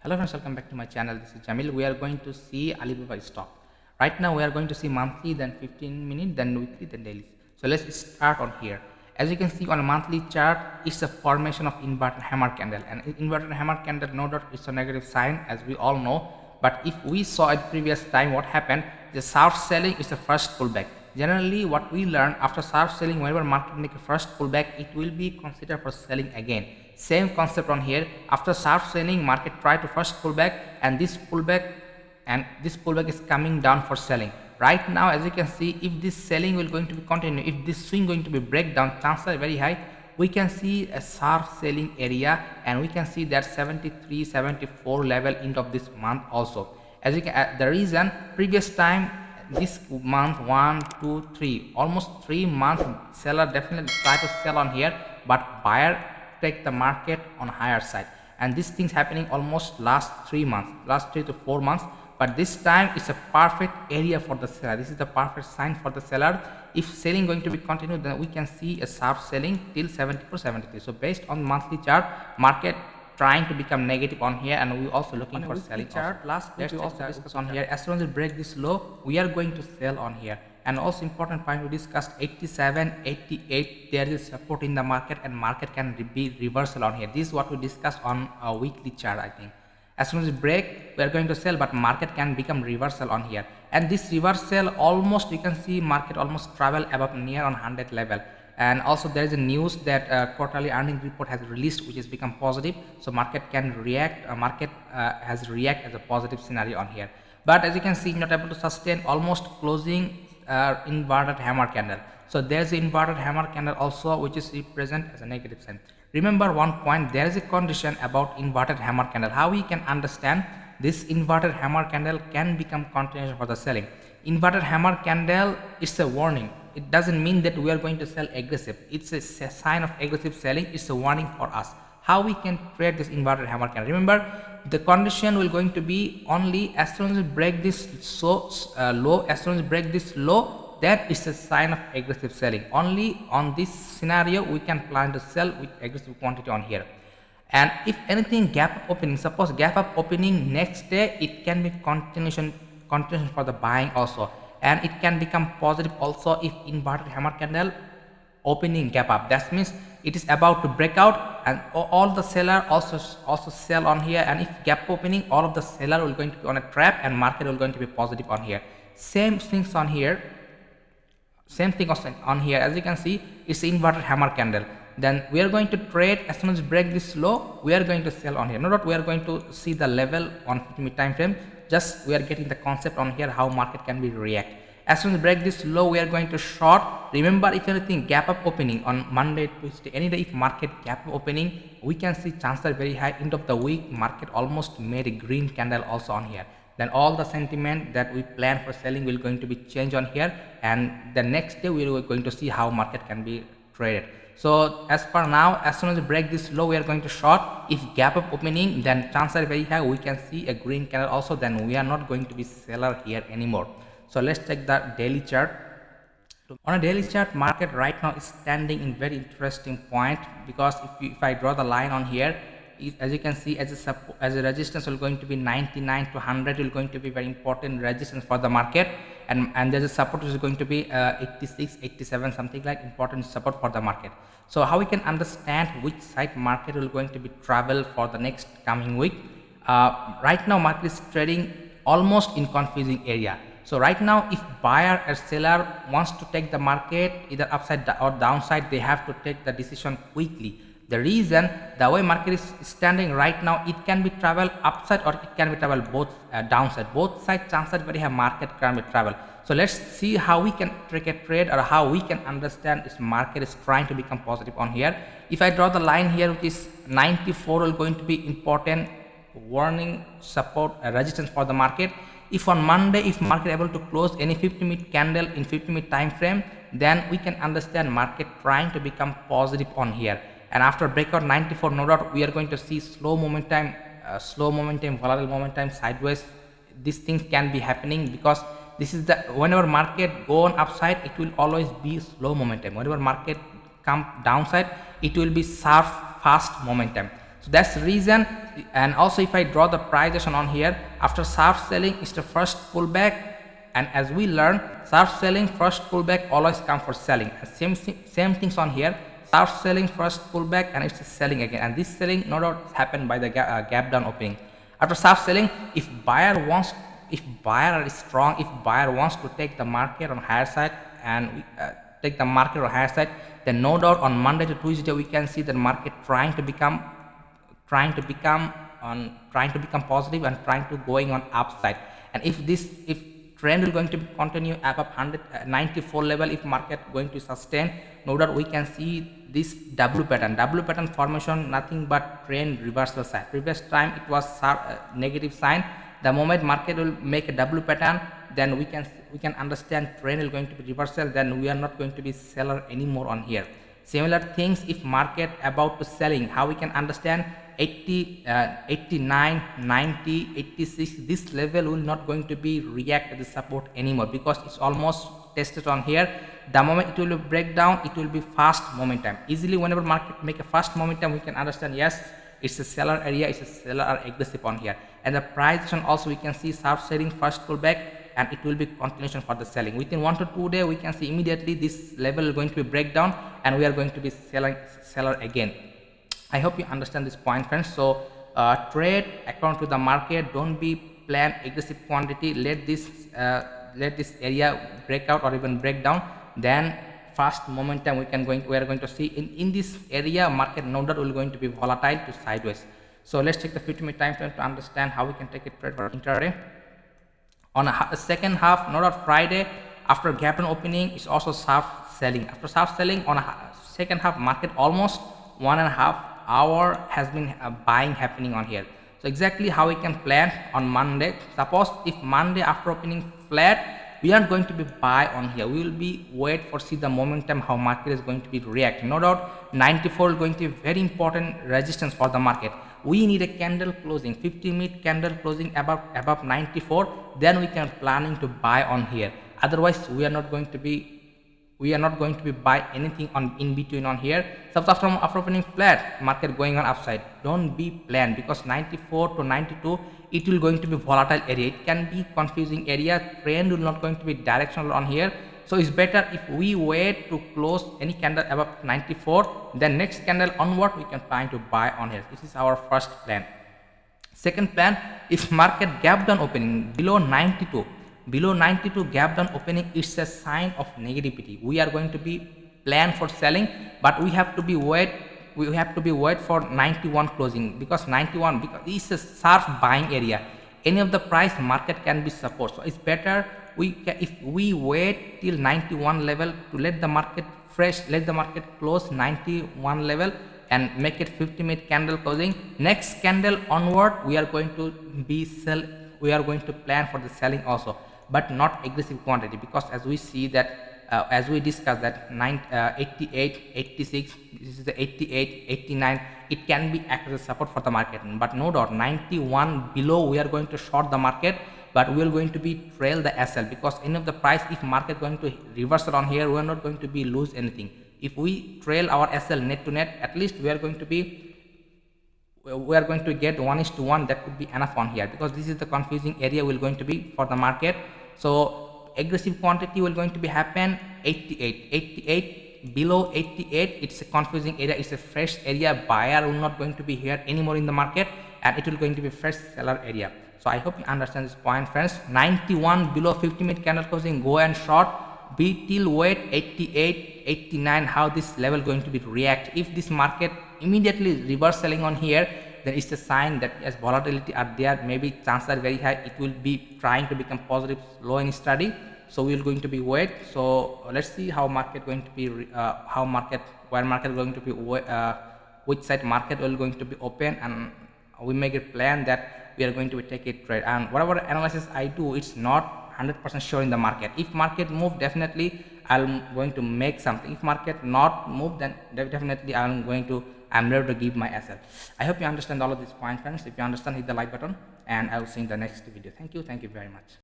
Hello friends, welcome back to my channel. This is Jamil. We are going to see Alibaba stock. Right now we are going to see monthly, then 15 minute, then weekly, then daily. So let's start on here. As you can see on a monthly chart, it's a formation of inverted hammer candle, and inverted hammer candle, no doubt it's a negative sign as we all know. But if we saw at previous time what happened, the sharp selling is the first pullback. Generally what we learn after sharp selling, whenever market make a first pullback, it will be considered for selling again. Same concept on here. After sharp selling, market try to first pullback, and this pullback is coming down for selling. Right now as you can see, if this selling will going to be continue, if this swing going to be breakdown, chances are very high we can see a sharp selling area, and we can see that 73 74 level end of this month also. As you can the reason previous time, this month 1 2 3 almost 3 months seller definitely try to sell on here, but buyer take the market on higher side, and these things happening almost last 3 months, last 3 to 4 months. But this time it's a perfect area for the seller. This is the perfect sign for the seller. If selling going to be continued, then we can see a sharp selling till 74 73. So based on monthly chart, market trying to become negative on here, and we also looking for selling chart also. Last week we also discuss on here, as soon as we break this low, we are going to sell on here. And also important point we discussed, 87 88 there is support in the market, and market can be reversal on here. This is what we discussed on a weekly chart. I think as soon as we break, we are going to sell, but market can become reversal on here, and this reversal almost you can see market almost travel above near on 100 level. And also there is a news that quarterly earning report has released, which has become positive, so market can react, market has react as a positive scenario on here. But as you can see, not able to sustain, almost closing inverted hammer candle. So there's the inverted hammer candle also, which is represent as a negative sign. Remember one point, there is a condition about inverted hammer candle. How we can understand this inverted hammer candle can become continuation for the selling. Inverted hammer candle is a warning. It doesn't mean that we are going to sell aggressive. It's a sign of aggressive selling. It's a warning for us. How we can trade this inverted hammer candle? Remember, the condition will going to be only as soon as we break this low, as soon as we break this low, that is a sign of aggressive selling. Only on this scenario we can plan to sell with aggressive quantity on here. And if anything gap up opening, suppose gap up opening next day, it can be continuation for the buying also, and it can become positive also if inverted hammer candle opening gap up. That means it is about to break out, and all the seller also sell on here, and if gap opening, all of the seller will going to be on a trap, and market will going to be positive on here. Same things on here, same thing on here. As you can see, it's inverted hammer candle. Then we are going to trade as soon as we break this low, we are going to sell on here. Not that we are going to see the level on 50-minute time frame, just we are getting the concept on here how market can be react. As soon as we break this low, we are going to short. Remember, if anything gap up opening on Monday, Tuesday, any day, if market gap up opening, we can see chances are very high end of the week market almost made a green candle also on here. Then all the sentiment that we plan for selling will going to be changed on here, and the next day we are going to see how market can be traded. So as per now, as soon as we break this low, we are going to short. If gap up opening, then chances are very high we can see a green candle also, then we are not going to be seller here anymore. So let's take the daily chart. On a daily chart, market right now is standing in very interesting point, because if I draw the line on here, as you can see, as a resistance will going to be 99 to 100 will going to be very important resistance for the market, and there's a support which is going to be 86 87 something like important support for the market. So how we can understand which side market will going to be travel for the next coming week? Right now market is trading almost in confusing area. So right now, if buyer or seller wants to take the market either upside or downside, they have to take the decision quickly. The reason, the way market is standing right now, it can be travel upside or it can be travel both downside. Both side chances very high market can be travel. So let's see how we can take a trade, or how we can understand this market is trying to become positive on here. If I draw the line here, which is 94 will going to be important warning, support, resistance for the market. If on Monday, if market able to close any 50-minute candle in 50-minute time frame, then we can understand market trying to become positive on here. And after breakout 94, no doubt we are going to see slow momentum, volatile momentum, sideways. These things can be happening, because this is the, whenever market go on upside, it will always be slow momentum. Whenever market come downside, it will be sharp, fast momentum. So that's the reason. And also if I draw the price action on here, after sharp selling is the first pullback, and as we learn, sharp selling first pullback always come for selling. And same things on here, sharp selling first pullback and it's selling again, and this selling no doubt happened by the gap down opening. After sharp selling, if buyer is strong, if buyer wants to take the market on higher side and take the market on higher side, then no doubt on Monday to Tuesday we can see the market trying to become positive and trying to going on upside. And if trend is going to continue above 194 level, if market going to sustain, no doubt we can see this W pattern formation, nothing but trend reversal sign. Previous time it was negative sign. The moment market will make a W pattern, then we can understand trend is going to be reversal, then we are not going to be seller anymore on here. Similar things, if market about to selling, how we can understand 80, 89, 90, 86, this level will not going to be react to the support anymore, because it's almost tested on here. The moment it will break down, it will be fast momentum. Easily whenever market make a fast momentum, we can understand, yes, it's a seller area, it's a seller are aggressive on here. And the price action also we can see sharp selling first pullback, and it will be continuation for the selling. Within 1 to 2 days we can see immediately this level is going to be breakdown and we are going to be seller again. I hope you understand this point, friends. So trade according to the market, don't be plan aggressive quantity, let this area break out or even break down, then fast momentum we are going to see in this area. Market no doubt will going to be volatile to sideways. So let's take the 50-minute time frame to understand how we can take a trade for intraday. On a second half, no doubt Friday after gap down opening is also sharp selling. After sharp selling on a second half, market almost 1.5 hour has been buying happening on here. So exactly how we can plan on Monday. Suppose if Monday after opening flat, we aren't going to be buy on here. We will be wait for see the momentum how market is going to be react. No doubt 94 is going to be very important resistance for the market. We need a candle closing, 50-minute candle closing above 94, then we can planning to buy on here. Otherwise we are not going to be buy anything on in between on here. So after opening flat, market going on upside, don't be planned, because 94 to 92 it will going to be volatile area, it can be confusing area, trend will not going to be directional on here. So it's better if we wait to close any candle above 94, then next candle onward we can try to buy on here. This is our first plan. Second plan, if market gap down opening below 92 gap down opening, it's a sign of negativity. We are going to be plan for selling, but we have to be wait for 91 closing, because 91 because it's a sharp buying area. Any of the price market can be support. So it's better if we wait till 91 level to let the market close 91 level and make it 50-minute candle closing. Next candle onward we are going to be we are going to plan for the selling also, but not aggressive quantity, because as we see that as we discussed that 88, 86, this is the 88, 89, it can be act as a support for the market. But no doubt 91 below we are going to short the market, but we are going to be trail the SL, because any of the price, if market going to reversal on here, we are not going to be lose anything. If we trail our SL net to net, at least we are going to get 1:1. That could be enough on here, because this is the confusing area will going to be for the market. So aggressive quantity will going to be happen 88 below 88. It's a confusing area, it's a fresh area. Buyer will not going to be here anymore in the market, and it will going to be fresh seller area. So I hope you understand this point, friends. 91 below 50-minute candle closing, go and short. Be till wait 88, 89, how this level going to be react. If this market immediately reverse selling on here, then it's a sign that as volatility are there, maybe chances are very high it will be trying to become positive slow in study. So we are going to be wait. So let's see how market going to be where market going to be which side market will going to be open, and we make a plan that we are going to take a trade. And whatever analysis I do, it's not 100% sure in the market. If market move, definitely I'm going to make something. If market not move, then definitely I'm ready to give my SL. I hope you understand all of these points, friends. If you understand, hit the like button, and I will see you in the next video. Thank you very much.